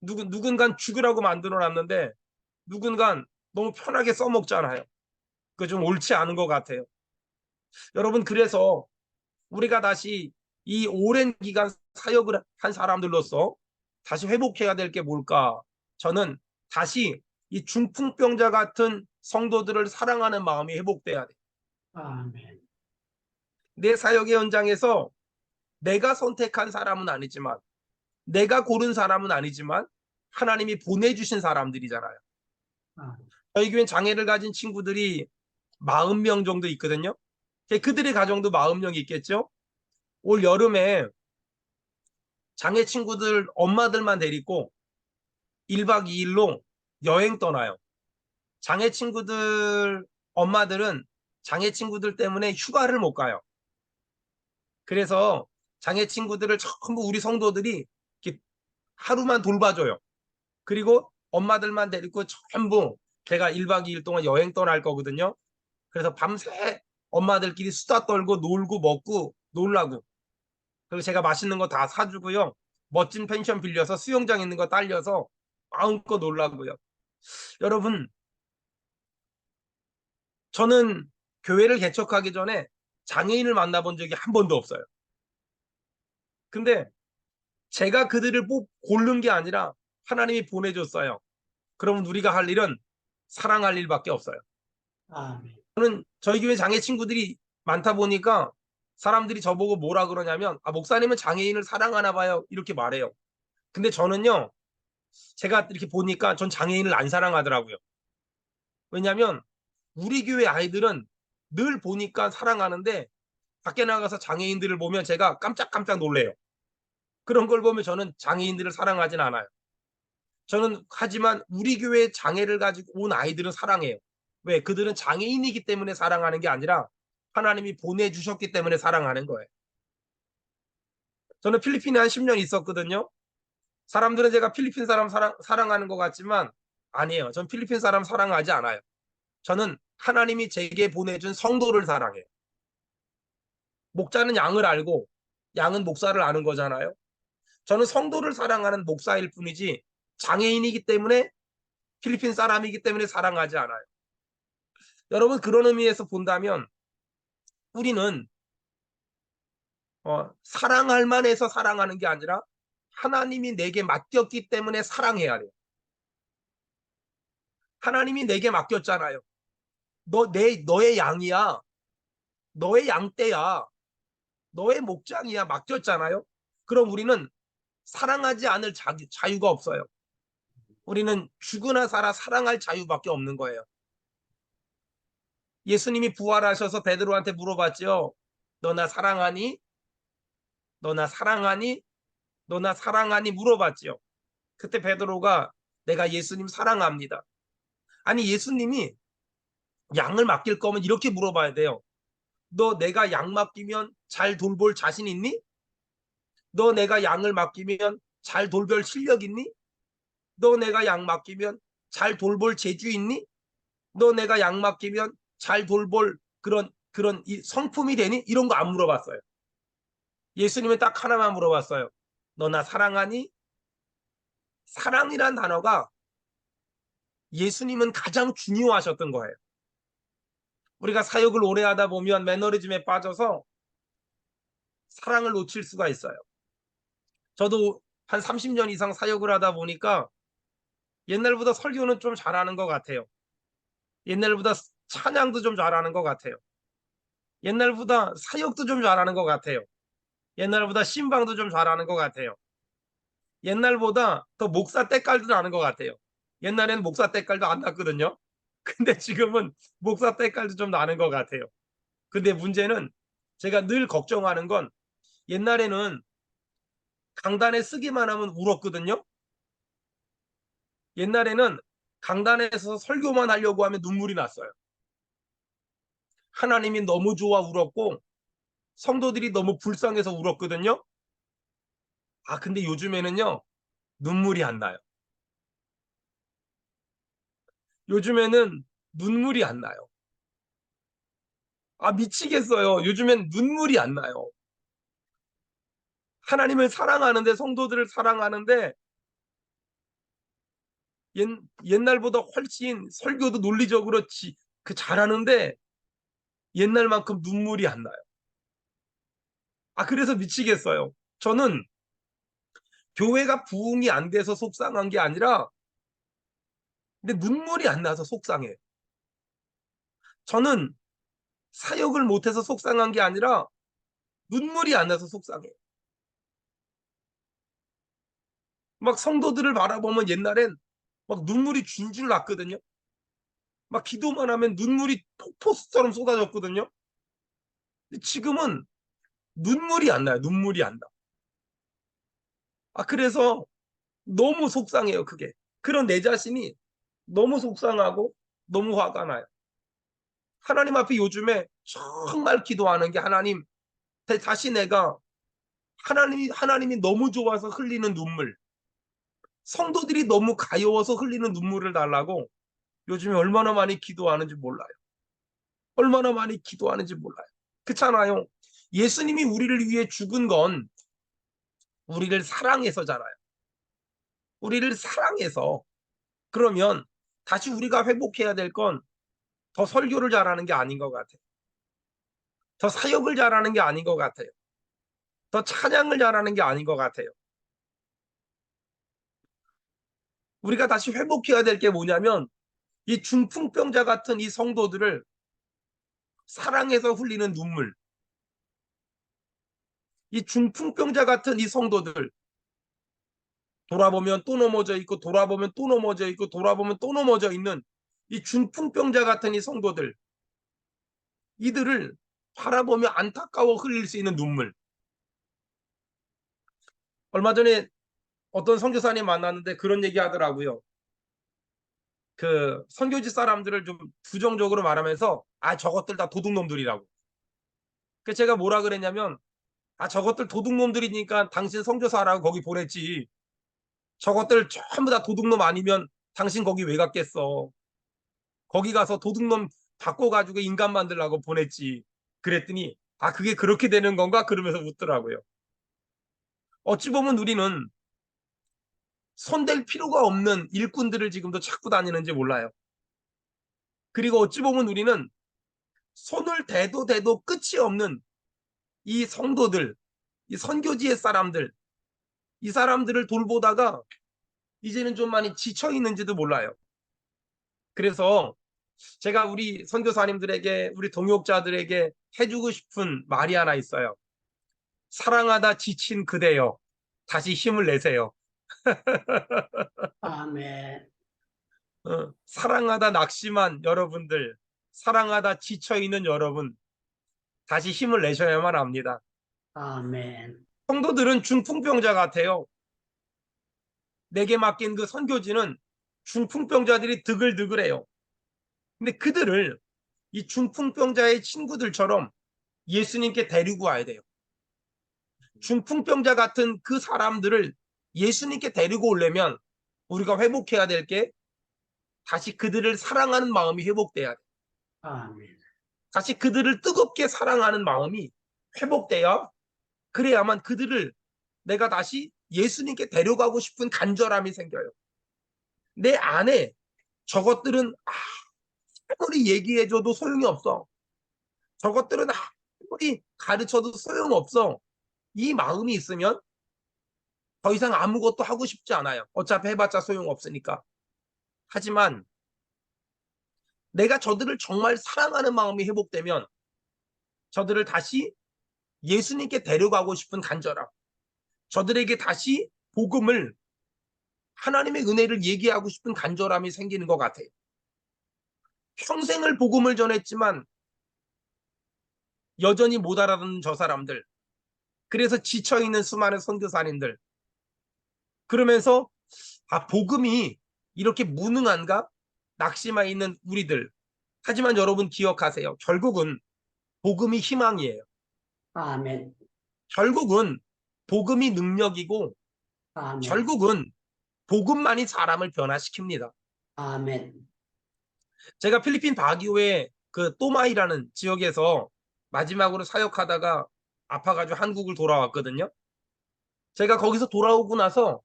누군간 죽으라고 만들어놨는데 누군간 너무 편하게 써먹잖아요. 그거 좀 옳지 않은 것 같아요. 여러분, 그래서 우리가 다시 이 오랜 기간 사역을 한 사람들로서 다시 회복해야 될 게 뭘까? 저는 다시 이 중풍병자 같은 성도들을 사랑하는 마음이 회복돼야 돼. 아멘. 내 사역의 현장에서 내가 선택한 사람은 아니지만, 내가 고른 사람은 아니지만 하나님이 보내주신 사람들이잖아요. 저희 교회는 장애를 가진 친구들이 40명 정도 있거든요. 그들의 가정도 40명이 있겠죠. 올 여름에 장애 친구들 엄마들만 데리고 1박 2일로 여행 떠나요. 장애 친구들 엄마들은 장애 친구들 때문에 휴가를 못 가요. 그래서 장애 친구들을 전부 우리 성도들이 이렇게 하루만 돌봐줘요. 그리고 엄마들만 데리고 전부 제가 1박 2일 동안 여행 떠날 거거든요. 그래서 밤새 엄마들끼리 수다 떨고 놀고 먹고 놀라고. 그리고 제가 맛있는 거 다 사주고요. 멋진 펜션 빌려서 수영장 있는 거 딸려서 마음껏 놀라고요. 여러분, 저는 교회를 개척하기 전에 장애인을 만나본 적이 한 번도 없어요. 근데 제가 그들을 고른 게 아니라 하나님이 보내줬어요. 그러면 우리가 할 일은 사랑할 일밖에 없어요. 저는 저희 교회 장애 친구들이 많다 보니까 사람들이 저보고 뭐라 그러냐면, 아, 목사님은 장애인을 사랑하나 봐요, 이렇게 말해요. 근데 저는요, 제가 이렇게 보니까 전 장애인을 안 사랑하더라고요. 왜냐하면 우리 교회 아이들은 늘 보니까 사랑하는데 밖에 나가서 장애인들을 보면 제가 깜짝깜짝 놀래요. 그런 걸 보면 저는 장애인들을 사랑하진 않아요. 저는 하지만 우리 교회에 장애를 가지고 온 아이들은 사랑해요. 왜? 그들은 장애인이기 때문에 사랑하는 게 아니라 하나님이 보내주셨기 때문에 사랑하는 거예요. 저는 필리핀에 한 10년 있었거든요. 사람들은 제가 필리핀 사람 사랑하는 것 같지만 아니에요. 전 필리핀 사람 사랑하지 않아요. 저는 하나님이 제게 보내준 성도를 사랑해요. 목자는 양을 알고 양은 목사를 아는 거잖아요. 저는 성도를 사랑하는 목사일 뿐이지 장애인이기 때문에 필리핀 사람이기 때문에 사랑하지 않아요. 여러분 그런 의미에서 본다면 우리는 사랑할 만해서 사랑하는 게 아니라 하나님이 내게 맡겼기 때문에 사랑해야 돼요. 하나님이 내게 맡겼잖아요. 너의 양이야. 너의 양떼야. 너의 목장이야. 맡겼잖아요. 그럼 우리는 사랑하지 않을 자유가 없어요. 우리는 죽으나 살아 사랑할 자유밖에 없는 거예요. 예수님이 부활하셔서 베드로한테 물어봤죠. 너나 사랑하니? 너나 사랑하니? 너나 사랑하니? 물어봤죠. 그때 베드로가 내가 예수님 사랑합니다. 아니 예수님이 양을 맡길 거면 이렇게 물어봐야 돼요. 너 내가 양 맡기면 잘 돌볼 자신 있니? 너 내가 양을 맡기면 잘 돌볼 실력 있니? 너 내가 양 맡기면 잘 돌볼 재주 있니? 너 내가 양 맡기면 잘 돌볼 그런 이 성품이 되니? 이런 거 안 물어봤어요. 예수님은 딱 하나만 물어봤어요. 너 나 사랑하니? 사랑이란 단어가 예수님은 가장 중요하셨던 거예요. 우리가 사역을 오래 하다 보면 매너리즘에 빠져서 사랑을 놓칠 수가 있어요. 저도 한 30년 이상 사역을 하다 보니까 옛날보다 설교는 좀 잘하는 것 같아요. 옛날보다 찬양도 좀 잘하는 것 같아요. 옛날보다 사역도 좀 잘하는 것 같아요. 옛날보다 신방도 좀 잘하는 것 같아요. 옛날보다 더 목사 때깔도 나는 것 같아요. 옛날에는 목사 때깔도 안 났거든요. 근데 지금은 목사 때깔도 좀 나는 것 같아요. 근데 문제는 제가 늘 걱정하는 건 옛날에는 강단에 쓰기만 하면 울었거든요. 옛날에는 강단에서 설교만 하려고 하면 눈물이 났어요. 하나님이 너무 좋아 울었고 성도들이 너무 불쌍해서 울었거든요. 근데 요즘에는요. 눈물이 안 나요. 요즘에는 눈물이 안 나요. 미치겠어요. 요즘엔 눈물이 안 나요. 하나님을 사랑하는데 성도들을 사랑하는데 옛날보다 훨씬 설교도 논리적으로 잘하는데 옛날만큼 눈물이 안 나요. 그래서 미치겠어요. 저는 교회가 부흥이 안 돼서 속상한 게 아니라 근데 눈물이 안 나서 속상해. 저는 사역을 못해서 속상한 게 아니라 눈물이 안 나서 속상해. 막 성도들을 바라보면 옛날엔 막 눈물이 줄줄 났거든요. 막 기도만 하면 눈물이 폭포수처럼 쏟아졌거든요. 근데 지금은 눈물이 안 나요. 눈물이 안 나. 그래서 너무 속상해요. 그게. 그런 내 자신이 너무 속상하고 너무 화가 나요. 하나님 앞에 요즘에 정말 기도하는 게 하나님 다시 내가 하나님이 너무 좋아서 흘리는 눈물, 성도들이 너무 가여워서 흘리는 눈물을 달라고 요즘에 얼마나 많이 기도하는지 몰라요. 얼마나 많이 기도하는지 몰라요. 그렇잖아요. 예수님이 우리를 위해 죽은 건 우리를 사랑해서잖아요. 우리를 사랑해서. 그러면 다시 우리가 회복해야 될 건 더 설교를 잘하는 게 아닌 것 같아요. 더 사역을 잘하는 게 아닌 것 같아요. 더 찬양을 잘하는 게 아닌 것 같아요. 우리가 다시 회복해야 될 게 뭐냐면 이 중풍병자 같은 이 성도들을 사랑해서 흘리는 눈물, 이 중풍병자 같은 이 성도들 돌아보면 또 넘어져 있고 돌아보면 또 넘어져 있고 돌아보면 또 넘어져 있는 이 중풍병자 같은 이 성도들, 이들을 바라보며 안타까워 흘릴 수 있는 눈물. 얼마 전에 어떤 선교사님 만났는데 그런 얘기 하더라고요. 그 선교지 사람들을 좀 부정적으로 말하면서 저것들 다 도둑놈들이라고. 그래서 제가 뭐라 그랬냐면 저것들 도둑놈들이니까 당신 선교사라고 거기 보냈지. 저것들 전부 다 도둑놈 아니면 당신 거기 왜 갔겠어. 거기 가서 도둑놈 바꿔가지고 인간 만들라고 보냈지. 그랬더니 아, 그게 그렇게 되는 건가? 그러면서 웃더라고요. 어찌 보면 우리는 손댈 필요가 없는 일꾼들을 지금도 찾고 다니는지 몰라요. 그리고 어찌 보면 우리는 손을 대도 끝이 없는 이 성도들, 이 선교지의 사람들, 이 사람들을 돌보다가 이제는 좀 많이 지쳐 있는지도 몰라요. 그래서 제가 우리 선교사님들에게, 우리 동역자들에게 해주고 싶은 말이 하나 있어요. 사랑하다 지친 그대여, 다시 힘을 내세요. 아멘. 사랑하다 낙심한 여러분들, 사랑하다 지쳐있는 여러분, 다시 힘을 내셔야만 합니다. 아멘. 성도들은 중풍병자 같아요. 내게 맡긴 그 선교지는 중풍병자들이 드글드글해요. 근데 그들을 이 중풍병자의 친구들처럼 예수님께 데리고 와야 돼요. 중풍병자 같은 그 사람들을 예수님께 데리고 오려면 우리가 회복해야 될 게 다시 그들을 사랑하는 마음이 회복돼야 돼요. 아멘. 다시 그들을 뜨겁게 사랑하는 마음이 회복돼야, 그래야만 그들을 내가 다시 예수님께 데려가고 싶은 간절함이 생겨요. 내 안에 저것들은 아무리 얘기해줘도 소용이 없어. 저것들은 아무리 가르쳐도 소용없어. 이 마음이 있으면 더 이상 아무것도 하고 싶지 않아요. 어차피 해봤자 소용없으니까. 하지만 내가 저들을 정말 사랑하는 마음이 회복되면 저들을 다시 예수님께 데려가고 싶은 간절함, 저들에게 다시 복음을, 하나님의 은혜를 얘기하고 싶은 간절함이 생기는 것 같아요. 평생을 복음을 전했지만 여전히 못 알아듣는 저 사람들, 그래서 지쳐있는 수많은 선교사님들, 그러면서 복음이 이렇게 무능한가? 낙심해 있는 우리들. 하지만 여러분 기억하세요. 결국은 복음이 희망이에요. 아멘. 결국은 복음이 능력이고, 아멘. 결국은 복음만이 사람을 변화시킵니다. 아멘. 제가 필리핀 바기오의 그 또마이라는 지역에서 마지막으로 사역하다가 아파가지고 한국을 돌아왔거든요. 제가 거기서 돌아오고 나서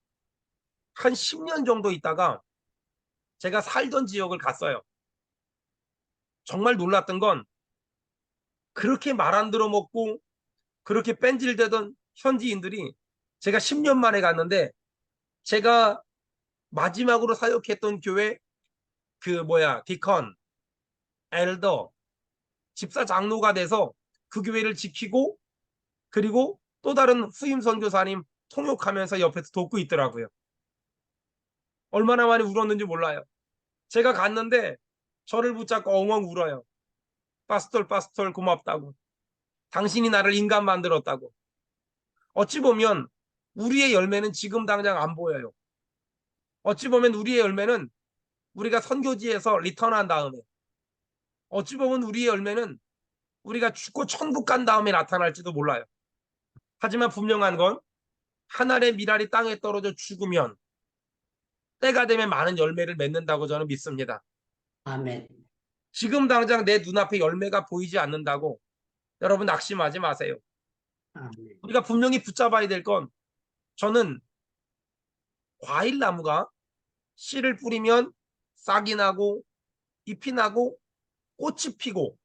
한 10년 정도 있다가 제가 살던 지역을 갔어요. 정말 놀랐던 건 그렇게 말 안 들어먹고 그렇게 뺀질대던 현지인들이, 제가 10년 만에 갔는데 제가 마지막으로 사역했던 교회 디컨, 엘더, 집사 장로가 돼서 그 교회를 지키고, 그리고 또 다른 후임 선교사님 통역하면서 옆에서 돕고 있더라고요. 얼마나 많이 울었는지 몰라요. 제가 갔는데 저를 붙잡고 엉엉 울어요. 파스톨 고맙다고. 당신이 나를 인간 만들었다고. 어찌 보면 우리의 열매는 지금 당장 안 보여요. 어찌 보면 우리의 열매는 우리가 선교지에서 리턴한 다음에, 어찌 보면 우리의 열매는 우리가 죽고 천국 간 다음에 나타날지도 몰라요. 하지만 분명한 건 한 알의 밀알이 땅에 떨어져 죽으면 때가 되면 많은 열매를 맺는다고 저는 믿습니다. 아멘. 지금 당장 내 눈앞에 열매가 보이지 않는다고 여러분 낙심하지 마세요. 아멘. 우리가 분명히 붙잡아야 될 건, 저는 과일 나무가 씨를 뿌리면 싹이 나고 잎이 나고 꽃이 피고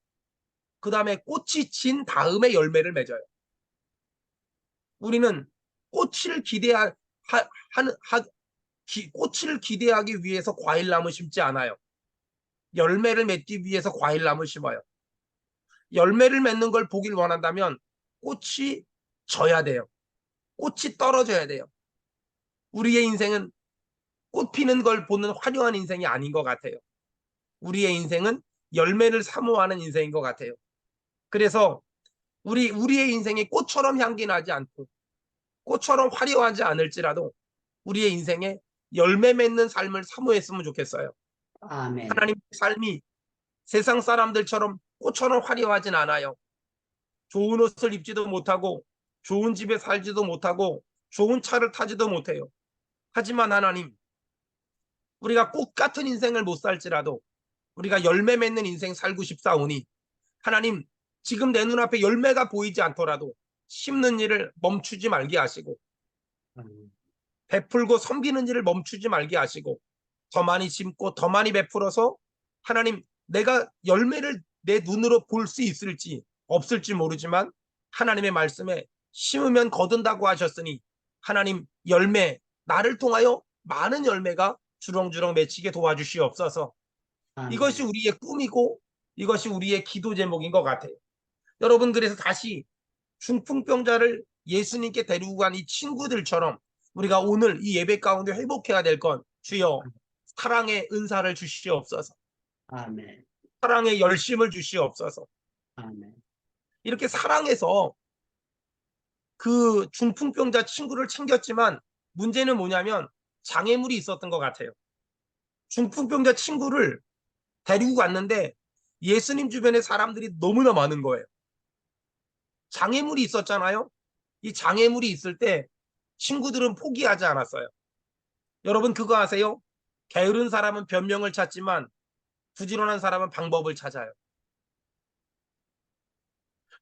그 다음에 꽃이 진 다음에 열매를 맺어요. 우리는 꽃을 기대하기 위해서 과일나무 심지 않아요. 열매를 맺기 위해서 과일나무 심어요. 열매를 맺는 걸 보길 원한다면 꽃이 져야 돼요. 꽃이 떨어져야 돼요. 우리의 인생은 꽃 피는 걸 보는 화려한 인생이 아닌 것 같아요. 우리의 인생은 열매를 사모하는 인생인 것 같아요. 그래서 우리의 인생이 꽃처럼 향기 나지 않고 꽃처럼 화려하지 않을지라도 우리의 인생에 열매 맺는 삶을 사모했으면 좋겠어요. 아멘. 하나님의 삶이 세상 사람들처럼 꽃처럼 화려하진 않아요. 좋은 옷을 입지도 못하고 좋은 집에 살지도 못하고 좋은 차를 타지도 못해요. 하지만 하나님, 우리가 꽃 같은 인생을 못 살지라도 우리가 열매 맺는 인생 살고 싶사오니 하나님, 지금 내 눈앞에 열매가 보이지 않더라도 심는 일을 멈추지 말게 하시고, 아멘. 베풀고 섬기는 일을 멈추지 말게 하시고, 더 많이 심고 더 많이 베풀어서 하나님, 내가 열매를 내 눈으로 볼 수 있을지 없을지 모르지만 하나님의 말씀에 심으면 거둔다고 하셨으니 하나님, 열매, 나를 통하여 많은 열매가 주렁주렁 맺히게 도와주시옵소서. 아멘. 이것이 우리의 꿈이고 이것이 우리의 기도 제목인 것 같아요. 여러분, 그래서 다시 중풍병자를 예수님께 데리고 간 이 친구들처럼 우리가 오늘 이 예배 가운데 회복해야 될 건, 주여 사랑의 은사를 주시옵소서. 아멘. 사랑의 열심을 주시옵소서. 아멘. 이렇게 사랑해서 그 중풍병자 친구를 챙겼지만 문제는 뭐냐면 장애물이 있었던 것 같아요. 중풍병자 친구를 데리고 갔는데 예수님 주변에 사람들이 너무나 많은 거예요. 장애물이 있었잖아요. 이 장애물이 있을 때 친구들은 포기하지 않았어요. 여러분, 그거 아세요? 게으른 사람은 변명을 찾지만 부지런한 사람은 방법을 찾아요.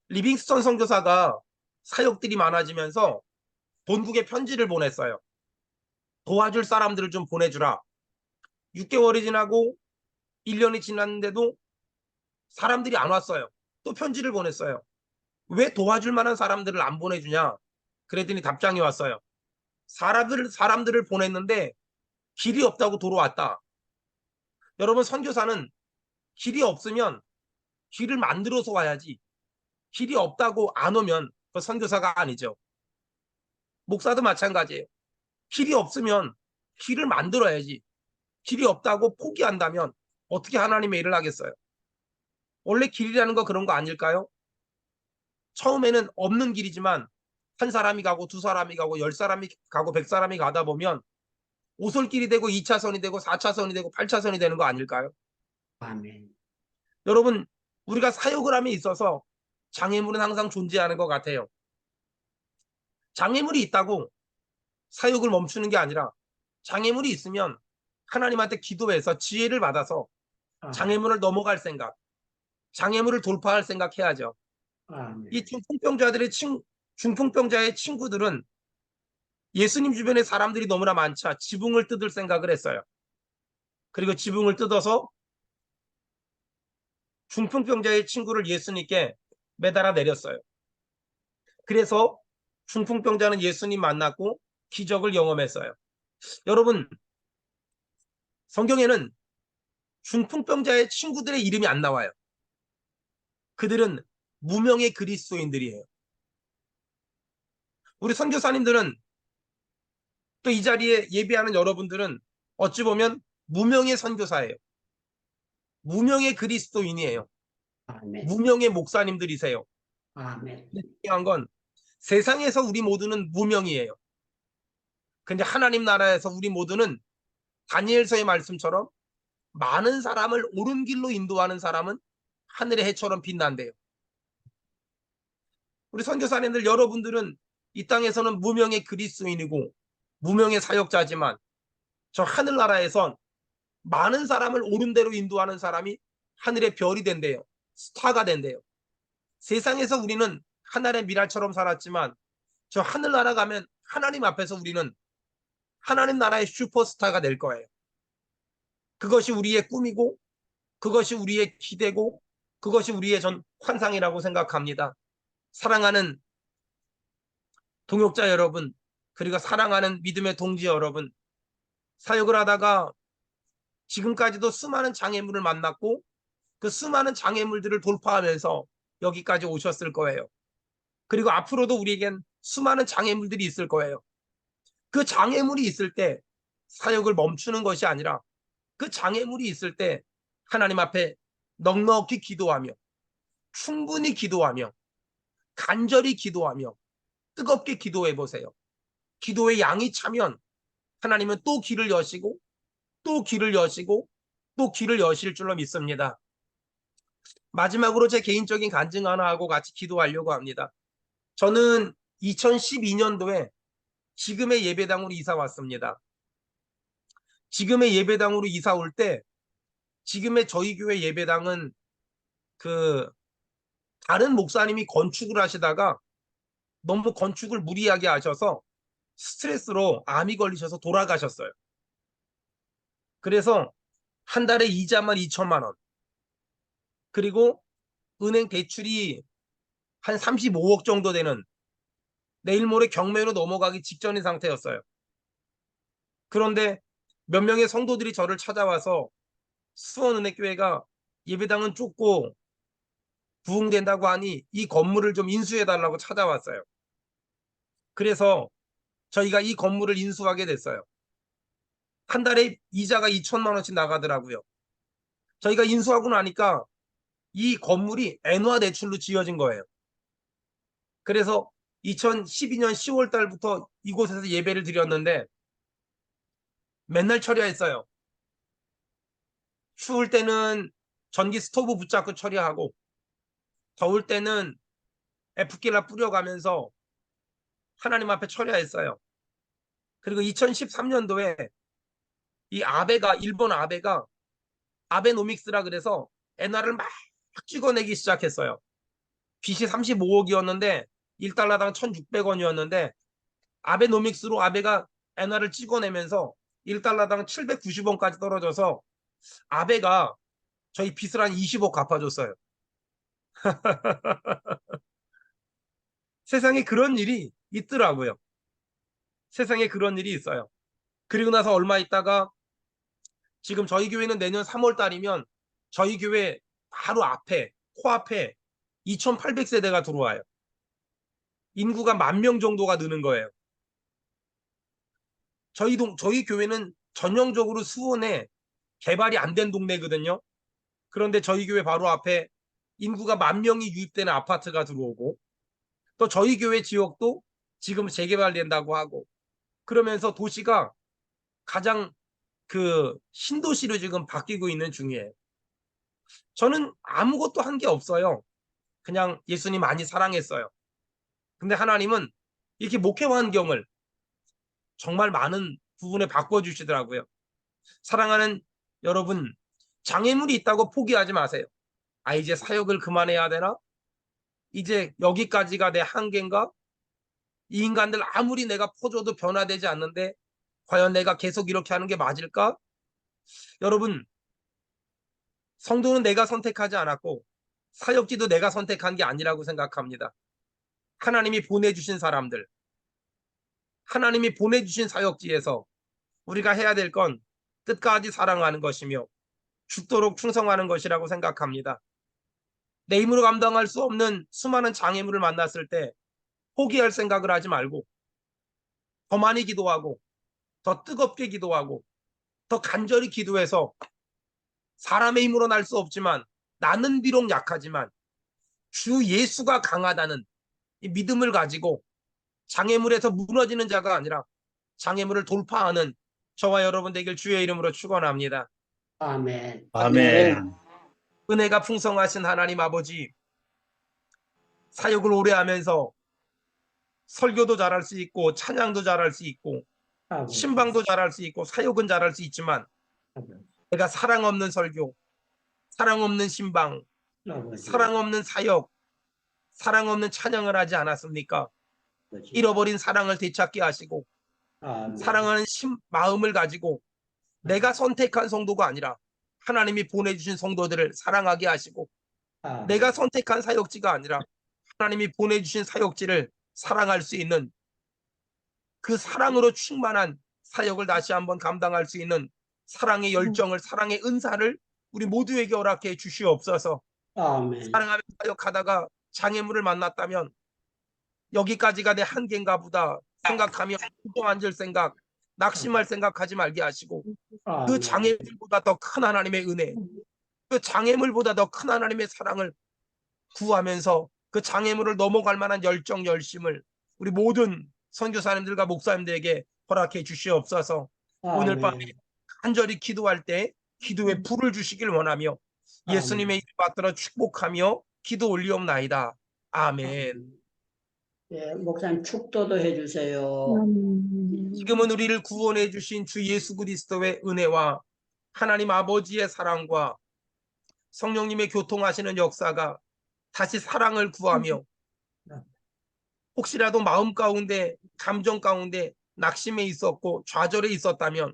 리빙스턴 선교사가 사역들이 많아지면서 본국에 편지를 보냈어요. 도와줄 사람들을 좀 보내주라. 6개월이 지나고 1년이 지났는데도 사람들이 안 왔어요. 또 편지를 보냈어요. 왜 도와줄 만한 사람들을 안 보내주냐? 그랬더니 답장이 왔어요. 사람들을 보냈는데 길이 없다고 돌아왔다. 여러분, 선교사는 길이 없으면 길을 만들어서 와야지, 길이 없다고 안 오면 그 선교사가 아니죠. 목사도 마찬가지예요. 길이 없으면 길을 만들어야지, 길이 없다고 포기한다면 어떻게 하나님의 일을 하겠어요? 원래 길이라는 거 그런 거 아닐까요? 처음에는 없는 길이지만 한 사람이 가고 두 사람이 가고 10사람이 가고 100사람이 가다 보면 오솔길이 되고 2차선이 되고 4차선이 되고 8차선이 되는 거 아닐까요? 아멘. 여러분, 우리가 사역을 함에 있어서 장애물은 항상 존재하는 것 같아요. 장애물이 있다고 사역을 멈추는 게 아니라 장애물이 있으면 하나님한테 기도해서 지혜를 받아서 장애물을 넘어갈 생각, 장애물을 돌파할 생각 해야죠. 아멘. 이 중풍병자의 친구들은 예수님 주변에 사람들이 너무나 많자 지붕을 뜯을 생각을 했어요. 그리고 지붕을 뜯어서 중풍병자의 친구를 예수님께 매달아 내렸어요. 그래서 중풍병자는 예수님 만났고 기적을 경험했어요. 여러분, 성경에는 중풍병자의 친구들의 이름이 안 나와요. 그들은 무명의 그리스도인들이에요. 우리 선교사님들은, 또 이 자리에 예배하는 여러분들은 어찌 보면 무명의 선교사예요. 무명의 그리스도인이에요. 아멘. 무명의 목사님들이세요. 아멘. 중요한 건 세상에서 우리 모두는 무명이에요. 근데 하나님 나라에서 우리 모두는 다니엘서의 말씀처럼 많은 사람을 옳은 길로 인도하는 사람은 하늘의 해처럼 빛난대요. 우리 선교사님들 여러분들은 이 땅에서는 무명의 그리스도인이고 무명의 사역자지만 저 하늘나라에선 많은 사람을 옳은 대로 인도하는 사람이 하늘의 별이 된대요. 스타가 된대요. 세상에서 우리는 하늘의 미랄처럼 살았지만 저 하늘나라 가면 하나님 앞에서 우리는 하나님 나라의 슈퍼스타가 될 거예요. 그것이 우리의 꿈이고 그것이 우리의 기대고 그것이 우리의 전 환상이라고 생각합니다. 사랑하는 동역자 여러분, 그리고 사랑하는 믿음의 동지 여러분, 사역을 하다가 지금까지도 수많은 장애물을 만났고 그 수많은 장애물들을 돌파하면서 여기까지 오셨을 거예요. 그리고 앞으로도 우리에겐 수많은 장애물들이 있을 거예요. 그 장애물이 있을 때 사역을 멈추는 것이 아니라 그 장애물이 있을 때 하나님 앞에 넉넉히 기도하며 충분히 기도하며 간절히 기도하며 뜨겁게 기도해 보세요. 기도의 양이 차면 하나님은 또 길을 여시고 또 길을 여시고 또 길을 여실 줄로 믿습니다. 마지막으로 제 개인적인 간증 하나 하고 같이 기도하려고 합니다. 저는 2012년도에 지금의 예배당으로 이사 왔습니다. 지금의 예배당으로 이사 올 때 지금의 저희 교회 예배당은 그 다른 목사님이 건축을 하시다가 너무 건축을 무리하게 하셔서 스트레스로 암이 걸리셔서 돌아가셨어요. 그래서 한 달에 이자만 2천만 원, 그리고 은행 대출이 한 35억 정도 되는, 내일 모레 경매로 넘어가기 직전인 상태였어요. 그런데 몇 명의 성도들이 저를 찾아와서 수원은혜교회가 예배당은 좁고 부흥된다고 하니 이 건물을 좀 인수해달라고 찾아왔어요. 그래서 저희가 이 건물을 인수하게 됐어요. 한 달에 이자가 2천만 원씩 나가더라고요. 저희가 인수하고 나니까 이 건물이 엔화 대출로 지어진 거예요. 그래서 2012년 10월 달부터 이곳에서 예배를 드렸는데 맨날 처리했어요. 추울 때는 전기 스토브 붙잡고 처리하고, 더울 때는 에프킬라 뿌려가면서 하나님 앞에 처리했어요. 그리고 2013년도에 이 아베가, 일본 아베가 아베노믹스라 그래서 엔화를 막 찍어내기 시작했어요. 빚이 35억이었는데 1달러당 1,600원이었는데 아베노믹스로 아베가 엔화를 찍어내면서 1달러당 790원까지 떨어져서 아베가 저희 빚을 한 20억 갚아줬어요. 세상에 그런 일이 있더라고요. 세상에 그런 일이 있어요. 그리고 나서 얼마 있다가 지금 저희 교회는 내년 3월 달이면 저희 교회 바로 앞에, 코앞에 2,800세대가 들어와요. 인구가 10,000명 정도가 느는 거예요. 저희 교회는 전형적으로 수원에 개발이 안 된 동네거든요. 그런데 저희 교회 바로 앞에 인구가 10,000명이 유입되는 아파트가 들어오고, 또 저희 교회 지역도 지금 재개발된다고 하고, 그러면서 도시가 가장 그 신도시로 지금 바뀌고 있는 중이에요. 저는 아무것도 한 게 없어요. 그냥 예수님 많이 사랑했어요. 근데 하나님은 이렇게 목회 환경을 정말 많은 부분에 바꿔주시더라고요. 사랑하는 여러분, 장애물이 있다고 포기하지 마세요. 아, 이제 사역을 그만해야 되나? 이제 여기까지가 내 한계인가? 이 인간들 아무리 내가 퍼줘도 변화되지 않는데 과연 내가 계속 이렇게 하는 게 맞을까? 여러분, 성도는 내가 선택하지 않았고 사역지도 내가 선택한 게 아니라고 생각합니다. 하나님이 보내주신 사람들, 하나님이 보내주신 사역지에서 우리가 해야 될 건 끝까지 사랑하는 것이며 죽도록 충성하는 것이라고 생각합니다. 내 힘으로 감당할 수 없는 수많은 장애물을 만났을 때 포기할 생각을 하지 말고 더 많이 기도하고 더 뜨겁게 기도하고 더 간절히 기도해서 사람의 힘으로 날 수 없지만 나는 비록 약하지만 주 예수가 강하다는 이 믿음을 가지고 장애물에서 무너지는 자가 아니라 장애물을 돌파하는 저와 여러분 되길 주의 이름으로 축원합니다. 아멘. 아멘. 은혜가 풍성하신 하나님 아버지, 사역을 오래 하면서 설교도 잘할 수 있고 찬양도 잘할 수 있고 아버지. 신방도 잘할 수 있고 사역은 잘할 수 있지만 아버지. 내가 사랑 없는 설교, 사랑 없는 신방, 아버지. 사랑 없는 사역, 사랑 없는 찬양을 하지 않았습니까? 아버지. 잃어버린 사랑을 되찾게 하시고 아멘. 사랑하는 마음을 가지고 내가 선택한 성도가 아니라 하나님이 보내주신 성도들을 사랑하게 하시고 아멘. 내가 선택한 사역지가 아니라 하나님이 보내주신 사역지를 사랑할 수 있는 그 사랑으로 충만한 사역을 다시 한번 감당할 수 있는 사랑의 열정을, 사랑의 은사를 우리 모두에게 허락해 주시옵소서. 아멘. 사랑하며 사역하다가 장애물을 만났다면 여기까지가 내 한계인가 보다 생각하며 주저앉을 생각, 낙심할 생각하지 말게 하시고 그 아멘. 장애물보다 더 큰 하나님의 은혜, 그 장애물보다 더 큰 하나님의 사랑을 구하면서 그 장애물을 넘어갈 만한 열정, 열심을 우리 모든 선교사님들과 목사님들에게 허락해 주시옵소서. 오늘 아멘. 밤에 간절히 기도할 때 기도에 불을 주시길 원하며 예수님의 이름 받들어 축복하며 기도 올리옵나이다. 아멘. 예, 목사님 축도도 해주세요. 지금은 우리를 구원해 주신 주 예수 그리스도의 은혜와 하나님 아버지의 사랑과 성령님의 교통하시는 역사가 다시 사랑을 구하며 혹시라도 마음 가운데 감정 가운데 낙심에 있었고 좌절에 있었다면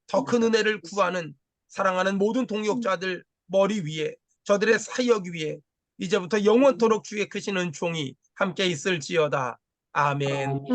더 큰 은혜를 구하는 사랑하는 모든 동역자들 머리 위에 저들의 사역 위에 이제부터 영원토록 주의 크신 은총이 함께 있을지어다. 아멘.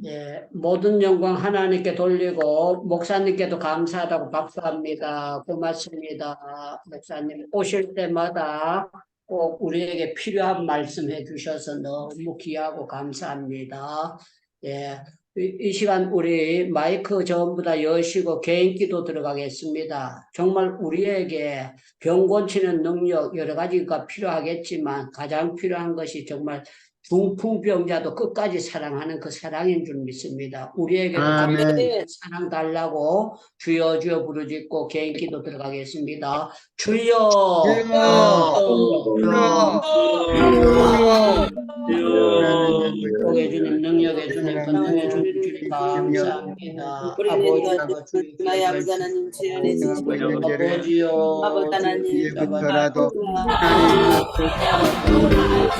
예, 모든 영광 하나님께 돌리고 목사님께도 감사하다고 박수합니다. 고맙습니다. 목사님 오실 때마다 꼭 우리에게 필요한 말씀 해주셔서 너무 귀하고 감사합니다. 예, 이 시간 우리 마이크 전부 다 여시고 개인 기도 들어가겠습니다. 정말 우리에게 병 고치는 능력 여러 가지가 필요하겠지만 가장 필요한 것이 정말 중풍병자도 끝까지 사랑하는 그 사랑인 줄 믿습니다. 우리에게 사랑 달라고 주여 주여 부르짖고 개인 기도 들어가겠습니다. 주여 축복해 주님, 능력해 주님, 권능해 주님, 주님 감사합니다. 아버지가 주님 나의 아버지 하나님 주 안에 주시고 아버지요 아버지 하나님 아버지